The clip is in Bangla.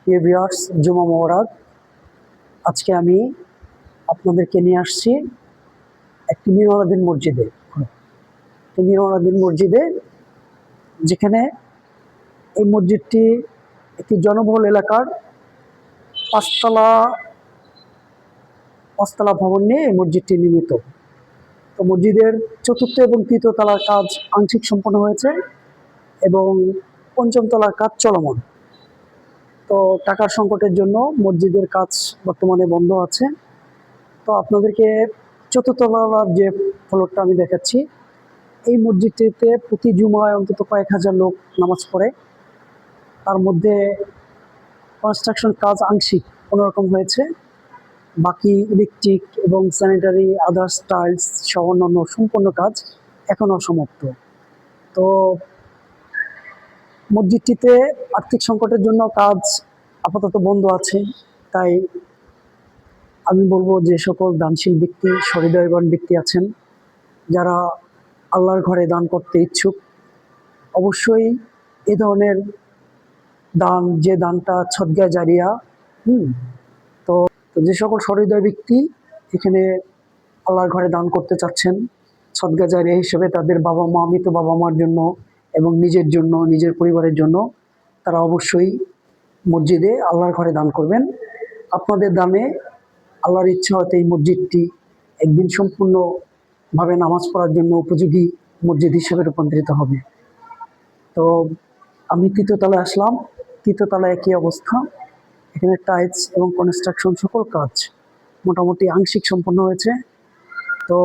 প্রিয় ভিউয়ার্স, জুমা মোবারক। আজকে আমি আপনাদেরকে নিয়ে আসছি একটি মিনারুদ্দিন মসজিদে। মিনারুদ্দিন মসজিদে, যেখানে এই মসজিদটি একটি জনবহুল এলাকার পাঁচতলা পাঁচতলা ভবন নিয়ে এই মসজিদটি নির্মিত। তো মসজিদের চতুর্থ এবং তৃতীয় তলার কাজ আংশিক সম্পন্ন হয়েছে এবং পঞ্চম তলার কাজ চলমান। তো টাকার সংকটের জন্য মসজিদের কাজ বর্তমানে বন্ধ আছে। তো আপনাদেরকে চতুর্থ তলার যে ফ্লোরটা আমি দেখাচ্ছি, এই মসজিদটিতে প্রতি জুমায় অন্তত কয়েক হাজার লোক নামাজ পড়ে। তার মধ্যে কনস্ট্রাকশন কাজ আংশিক কোনোরকম হয়েছে, বাকি ইলেকট্রিক এবং স্যানিটারি আদার্স টাইলস সহ অন্যান্য সম্পূর্ণ কাজ এখনও অসমাপ্ত। তো মসজিদটিতে আর্থিক সংকটের জন্য কাজ আপাতত বন্ধ আছে। তাই আমি বলবো, যে সকল দানশীল ব্যক্তি, সহৃদয়বান ব্যক্তি আছেন, যারা আল্লাহর ঘরে দান করতে ইচ্ছুক, অবশ্যই এ ধরনের দান, যে দানটা সদকা জারিয়া। তো যে সকল সহৃদয় ব্যক্তি এখানে আল্লাহর ঘরে দান করতে চাচ্ছেন সদকা জারিয়া হিসেবে, তাদের বাবা মা, মৃত বাবা মার জন্য এবং নিজের জন্য, নিজের পরিবারের জন্য, তারা অবশ্যই মসজিদে আল্লাহর ঘরে দান করবেন। আপনাদের দানে আল্লাহর ইচ্ছা হতে এই মসজিদটি একদিন সম্পূর্ণভাবে নামাজ পড়ার জন্য উপযোগী মসজিদ হিসেবে রূপান্তরিত হবে। তো আমি তৃতীয় তলায় আসলাম। তৃতীয় তলায় একই অবস্থা। এখানে টাইলস এবং কনস্ট্রাকশন সকল কাজ মোটামুটি আংশিক সম্পন্ন হয়েছে। তো